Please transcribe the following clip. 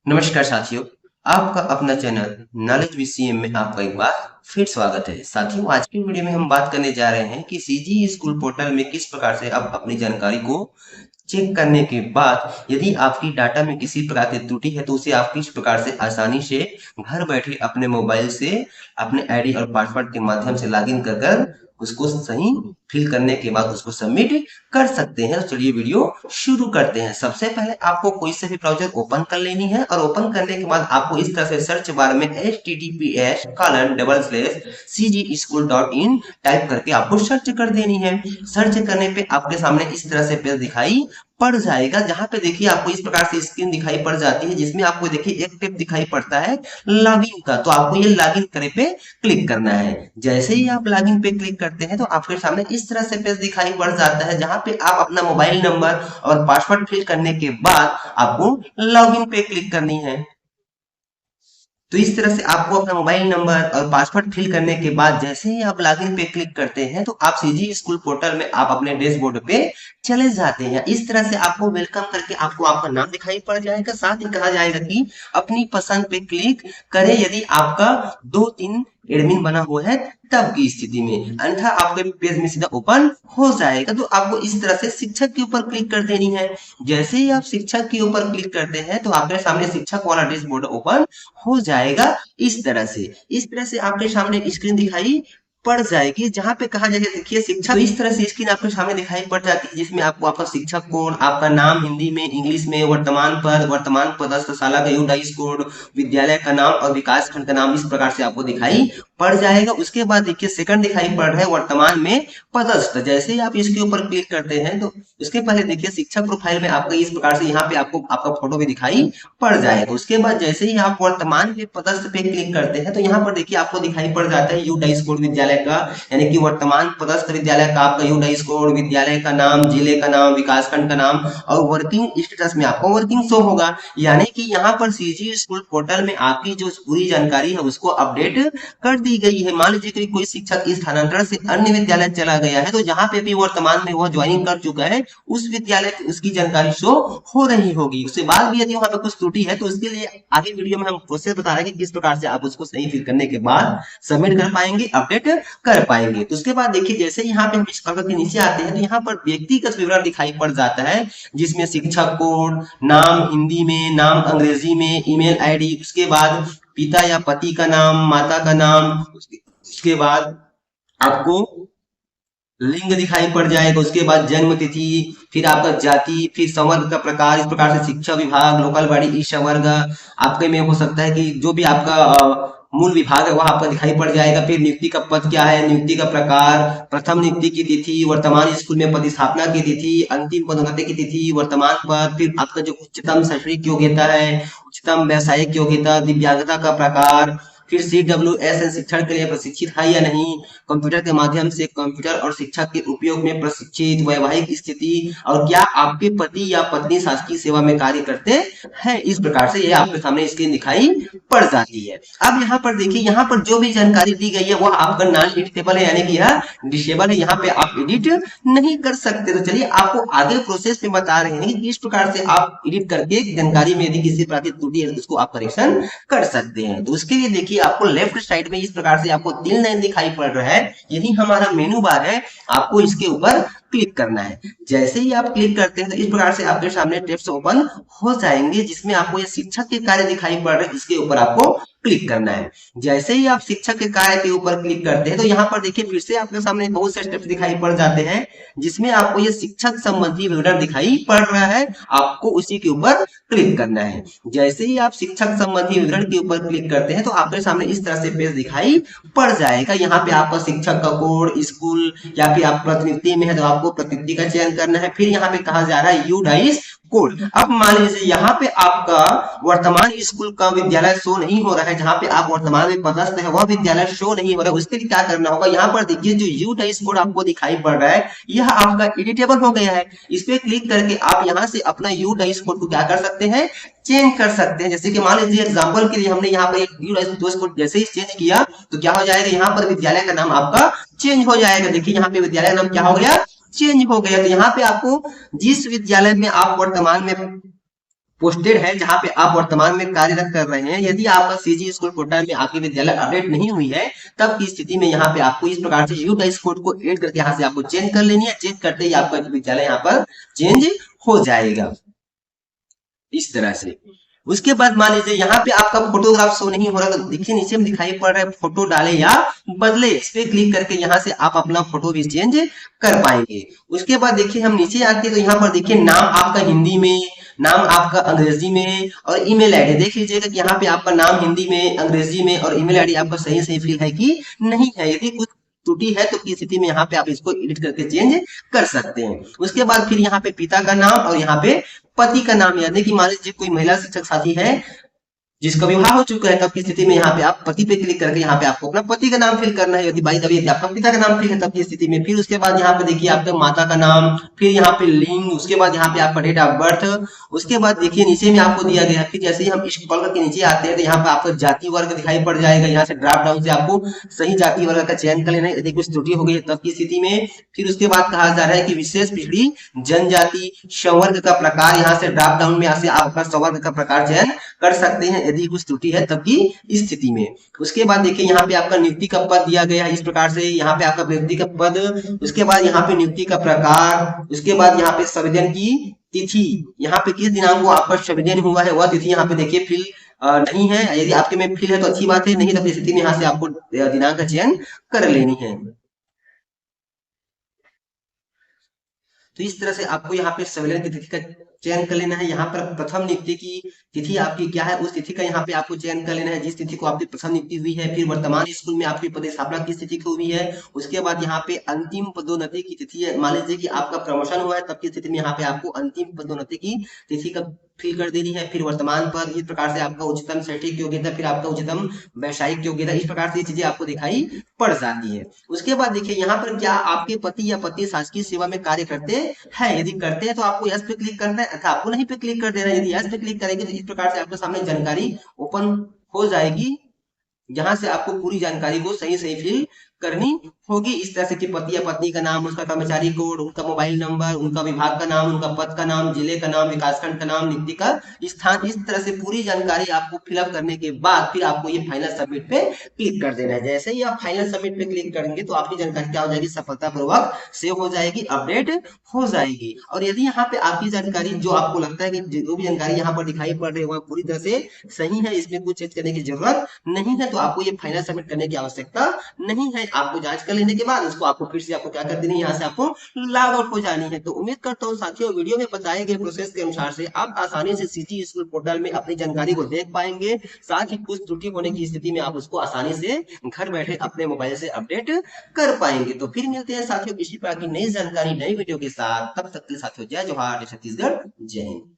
नमस्कार साथियों, आपका अपना चैनल नॉलेज वीसीएम में आपका एक बार फिर स्वागत है। साथियों, आज की वीडियो में हम बात करने जा रहे हैं कि सीजी स्कूल पोर्टल में किस प्रकार से आप अपनी जानकारी को चेक करने के बाद यदि आपकी डाटा में किसी प्रकार की त्रुटि है तो उसे आप किस प्रकार से आसानी से घर बैठे अपने मोबाइल से अपने आईडी और पासवर्ड के माध्यम से लॉगिन कर कर उसको सही फिल करने के बाद उसको सबमिट कर सकते हैं। तो चलिए वीडियो शुरू करते हैं। सबसे पहले आपको कोई से भी ब्राउजर ओपन कर लेनी है और ओपन करने के बाद आपको इस तरह से सर्च बार में https://cgschool.in टाइप करके आपको सर्च कर देनी है। सर्च करने पे आपके सामने इस तरह से पेज दिखाई पड़ जाएगा, जहां पे देखिए आपको इस प्रकार से स्क्रीन दिखाई पड़ जाती है, जिसमें आपको देखिए एक टिप दिखाई पड़ता है लॉगिन का। तो आपको ये लॉगिन करे पे क्लिक करना है। जैसे ही आप लॉगिन पे क्लिक करते हैं तो आपके सामने इस तरह से पेज दिखाई पड़ जाता है, जहां पे आप अपना मोबाइल नंबर और पासवर्ड फिल करने के बाद आपको लॉगिन पे क्लिक करनी है। तो इस तरह से आपको अपना मोबाइल नंबर और पासवर्ड फिल करने के बाद जैसे ही आप लॉगिन पे क्लिक करते हैं तो आप सीजी स्कूल पोर्टल में आप अपने डैशबोर्ड पे चले जाते हैं। इस तरह से आपको वेलकम करके आपको आपका नाम दिखाई पड़ जाएगा। साथ ही कहा जाएगा कि अपनी पसंद पे क्लिक करें यदि आपका 2-3 एडमिन बना हुआ है तब की स्थिति में, अन्यथा आपके पेज में सीधा ओपन हो जाएगा। तो आपको इस तरह से शिक्षक के ऊपर क्लिक कर देनी है। जैसे ही आप शिक्षक के ऊपर क्लिक करते हैं तो आपके सामने शिक्षक वाला डैशबोर्ड ओपन हो जाएगा। इस तरह से आपके सामने एक स्क्रीन दिखाई पड़ जाएगी, जहां पे कहा जाएगा देखिए शिक्षक। तो इस तरह से स्क्रीन आपके सामने दिखाई पड़ जाती है, जिसमें आपको आपका शिक्षक कोड, आपका नाम हिंदी में, इंग्लिश में, वर्तमान पद, वर्तमान पदस्थ, शाला का यूडाइस कोड, विद्यालय का नाम और विकास खंड का नाम इस प्रकार से आपको दिखाई पड़ जाएगा। उसके बाद देखिए सेकंड दिखाई पड़ रहा है वर्तमान में पदस्थ। जैसे ही आप इसके ऊपर क्लिक करते हैं तो उसके पहले देखिए शिक्षक प्रोफाइल में आपका इस प्रकार से यहाँ पे आपको आपका फोटो भी दिखाई पड़ जाएगा। उसके बाद जैसे ही आप वर्तमान में पदस्थ पे क्लिक करते हैं तो यहाँ पर देखिए आपको दिखाई पड़ जाता है यूडाइस कोड विद्यालय का, यानी कि वर्तमान पदस्थ विद्यालय का आपका यूडाइस कोड, विद्यालय का नाम, जिले का नाम, विकासखंड का नाम और वर्किंग स्टेटस में आपको वर्किंग शो होगा। यानी कि यहाँ पर सीजी स्कूल पोर्टल में आपकी जो पूरी जानकारी है उसको अपडेट कर दी गई है। मान लीजिए कि कोई शिक्षक स्थानांतरण से अन्य विद्यालय चला गया है तो जहाँ पे भी वर्तमान में वह ज्वाइनिंग कर चुका है उस विद्यालय की उसकी जानकारी शो हो रही होगी। उसके बाद भी यदि वहां पे कुछ त्रुटि है तो उसके लिए आगे वीडियो में हम प्रोसेस बता रहे हैं कि किस प्रकार से आप उसको सही फिल करने के बाद सबमिट कर पाएंगे, अपडेट कर पाएंगे। तो उसके बाद देखिए जैसे यहाँ पे हम इस कागज के नीचे आते हैं तो यहाँ पर व्यक्तिगत विवरण दिखाई पड़ जाता है, जिसमें शिक्षक कोड, नाम हिंदी में, नाम अंग्रेजी में, ईमेल आईडी, उसके बाद पिता या पति का नाम, माता का नाम, उसके बाद आपको लिंग दिखाई पड़ जाएगा, उसके बाद जन्म तिथि, फिर आपका जाति, फिर संवर्ग का प्रकार। इस प्रकार से शिक्षा विभाग, लोकल बॉडी, ईश वर्ग आपके में हो सकता है कि जो भी आपका मूल विभाग है वह आपका दिखाई पड़ जाएगा। फिर नियुक्ति का पद क्या है, नियुक्ति का प्रकार, प्रथम नियुक्ति की तिथि, वर्तमान स्कूल में पदस्थापना की तिथि, अंतिम पदोन्नति की तिथि, वर्तमान पद, फिर आपका जो उच्चतम शैक्षणिक योग्यता है, उच्चतम व्यावसायिक योग्यता, दिव्यांगता का प्रकार, फिर CWSN शिक्षण के लिए प्रशिक्षित है या नहीं, कंप्यूटर के माध्यम से कंप्यूटर और शिक्षा के उपयोग में प्रशिक्षित, वैवाहिक स्थिति और क्या आपके पति या पत्नी शासकीय सेवा में कार्य करते हैं। इस प्रकार से ये आपके सामने स्क्रीन दिखाई पड़ जाती है। अब यहाँ पर देखिए, यहाँ पर जो भी जानकारी दी गई है वह आपका नॉन एडिटेबल है, यानी कि यह डिसेबल है, यहाँ पे आप एडिट नहीं कर सकते। तो चलिए आपको आगे प्रोसेस में बता रहे हैं कि किस प्रकार से आप एडिट करके जानकारी में यदि किसी प्रकार की त्रुटि है उसको आप करेक्शन कर सकते हैं। तो उसके लिए देखिए आपको लेफ्ट साइड में इस प्रकार से आपको 3 लाइन दिखाई पड़ रहा है, यही हमारा मेनू बार है। आपको इसके ऊपर क्लिक करना है। जैसे ही आप क्लिक करते हैं तो इस प्रकार से आपके सामने टेब्स ओपन हो जाएंगे, जिसमें आपको ये शिक्षक के कार्य दिखाई पड़ रहे हैं, इसके ऊपर आपको क्लिक करना है। जैसे ही आप शिक्षक के कार्य के ऊपर क्लिक करते हैं तो यहाँ पर देखिए फिर से आपके सामने बहुत से स्टेप्स दिखाई पड़ जाते हैं, जिसमें आपको ये शिक्षक संबंधी विवरण दिखाई पड़ रहा है, आपको उसी के ऊपर क्लिक करना है। जैसे ही आप शिक्षक संबंधी विवरण के ऊपर क्लिक करते हैं तो आपके सामने इस तरह से पेज दिखाई पड़ जाएगा। यहाँ पे आपका शिक्षक का कोड, स्कूल या फिर आप प्रतिनिधि में है तो आपको प्रतिनिधि का चयन करना है। फिर यहाँ पे कहा जा रहा है यूडाइस कोड। अब मान लीजिए यहाँ पे आपका वर्तमान स्कूल का विद्यालय शो नहीं हो रहा है, जहाँ पे आप वर्तमान में पदस्थ है वह विद्यालय शो नहीं हो रहा है। उसके लिए क्या करना होगा, यहाँ पर देखिए जो यूडाइस कोड आपको दिखाई पड़ रहा है यह आपका एडिटेबल हो गया है। इस पे क्लिक करके आप यहाँ से अपना यूडाइस कोड को क्या कर सकते हैं, चेंज कर सकते हैं। जैसे कि मान लीजिए एग्जांपल के लिए हमने यहाँ पर एक यूडाइस कोड जैसे ही चेंज किया तो क्या हो जाएगा, यहाँ पर विद्यालय का नाम आपका चेंज हो जाएगा। देखिए यहाँ पे विद्यालय का नाम क्या हो गया, चेंज हो गया। तो यहाँ पे आपको जिस विद्यालय में आप वर्तमान में पोस्टेड है जहां पे आप वर्तमान में कार्यरत कर रहे हैं। यदि आपका सीजी स्कूल पोर्टल में आपकी विद्यालय अपडेट नहीं हुई है, तब की स्थिति में यहाँ पे आपको इस प्रकार से यू डाइस कोड को एड करके यहाँ से आपको चेंज कर लेनी है। चेंज करते ही आपका विद्यालय यहाँ पर चेंज हो जाएगा इस तरह से। उसके बाद मान लीजिए यहाँ पे आपका फोटोग्राफ शो नहीं हो रहा, तो देखिए नीचे में दिखाई पड़ रहा है फोटो डाले या बदले, इस पे क्लिक करके यहाँ से आप अपना फोटो भी चेंज कर पाएंगे। उसके बाद देखिए हम नीचे आते हैं तो यहाँ पर देखिए नाम आपका हिंदी में, नाम आपका अंग्रेजी में और ईमेल आईडी देख लीजिएगा कि यहाँ पे आपका नाम हिंदी में, अंग्रेजी में और ईमेल आईडी आपका सही सही फिल है कि नहीं है। यदि कुछ त्रुटि है तो की स्थिति में यहाँ पे आप इसको एडिट करके चेंज कर सकते हैं। उसके बाद फिर यहाँ पे पिता का नाम और यहाँ पे पति का नाम, यानी कि मान लीजिए कोई महिला शिक्षक साथी है जिसका विवाह हो चुका है, तब की स्थिति में यहाँ पे आप पति पे क्लिक करके यहाँ पे आपको अपना पति का नाम फिल करना है। यदि बाई द वे यदि आपका पिता का नाम फिल है तब की स्थिति में फिर उसके बाद यहाँ पे देखिए आपका माता का नाम, फिर यहाँ पे लिंग, उसके बाद यहाँ पे आपका डेट ऑफ बर्थ, उसके बाद देखिए नीचे में आपको दिया गया है। फिर जैसे ही हम स्क्रॉल करके नीचे आते हैं तो यहाँ पे आपको जाति वर्ग दिखाई पड़ जाएगा। यहाँ से ड्रॉप डाउन से आपको सही जाति वर्ग का चयन कर लेना है। यदि कुछ त्रुटि हो गई है तब की स्थिति में फिर उसके बाद कहा जा रहा है कि विशेष पिछड़ी जनजाति संवर्ग का प्रकार, यहाँ से ड्रॉप डाउन में से आप अपना संवर्ग का प्रकार चयन कर सकते हैं यदि कुछ त्रुटि है तब की स्थिति में। उसके बाद देखिए यहाँ पे आपका नियुक्ति का पद दिया गया है इस प्रकार से, यहाँ पे आपका व्यक्ति का पद, उसके बाद यहाँ पे नियुक्ति का प्रकार, उसके बाद यहाँ पे संविदा की तिथि, यहाँ पे किस दिनांक को आपका संविदा हुआ है वह तिथि यहाँ पे देखिए फिल नहीं है। यदि आपके में फिल है तो अच्छी बात है, नहीं तो स्थिति में यहाँ से आपको दिनांक का चयन कर लेनी है। तो इस तरह से आपको यहाँ पे संविलियन की तिथि का चयन कर लेना है। यहाँ पर प्रथम नियुक्ति की तिथि आपकी क्या है, उस तिथि का यहाँ पे आपको चयन कर लेना है जिस तिथि को आपकी प्रथम नियुक्ति हुई है। फिर वर्तमान स्कूल में आपकी पदस्थापना किस तिथि की हुई है। उसके बाद यहाँ पे अंतिम पदोन्नति की तिथि है, मान लीजिए कि आपका प्रमोशन हुआ है तब की स्थिति में यहाँ पे आपको अंतिम पदोन्नति की तिथि का फिल कर देनी है। फिर वर्तमान पर इस प्रकार से आपका उच्चतम शैक्षिक योग्यता, फिर आपका उच्चतम वैषयिक योग्यता, इस प्रकार से चीजें आपको दिखाई पड़ जाती है। उसके बाद देखिए यहाँ पर क्या आपके पति या पत्नी शासकीय सेवा में कार्य करते हैं, यदि करते हैं तो आपको यस पे क्लिक करना है अथवा आपको नहीं पे क्लिक कर देना है। यदि यस पे क्लिक करेंगे तो इस प्रकार से आपके सामने जानकारी ओपन हो जाएगी, जहां से आपको पूरी जानकारी को सही सही फिल करनी होगी। इस तरह से कि पति या पत्नी का नाम, उसका कर्मचारी कोड, उनका मोबाइल नंबर, उनका विभाग का नाम, उनका पद का नाम, जिले का नाम, विकासखंड का नाम, नियुक्ति का स्थान, इस तरह से पूरी जानकारी आपको फिलअप करने के बाद फिर आपको ये फाइनल सबमिट पे क्लिक कर देना है। जैसे ही आप फाइनल सबमिट पे क्लिक करेंगे तो आपकी जानकारी क्या हो जाएगी, सफलतापूर्वक सेव हो जाएगी, अपडेट हो जाएगी। और यदि यहाँ पे आपकी जानकारी जो आपको लगता है कि जो भी जानकारी यहाँ पर दिखाई पड़ रही है वह पूरी तरह से सही है, इसमें कुछ चेंज करने की जरूरत नहीं है, तो आपको ये फाइनल सबमिट करने की आवश्यकता नहीं है। आपको जांच कर लेने के बाद इसको आपको फिर से आपको क्या कर देनी है, यहाँ से आपको लॉग आउट हो जानी है। तो उम्मीद करता हूँ साथियों वीडियो में बताए गए प्रोसेस के अनुसार से आप आसानी से सीजी स्कूल पोर्टल में अपनी जानकारी को देख पाएंगे, साथ ही कुछ त्रुटि होने की स्थिति में आप उसको आसानी से घर बैठे अपने मोबाइल से अपडेट कर पाएंगे। तो फिर मिलते हैं साथियों इसी प्रकार की नई जानकारी नई वीडियो के साथ, तब तक के साथियों जय जोहार, जय छत्तीसगढ़, जय हिंद।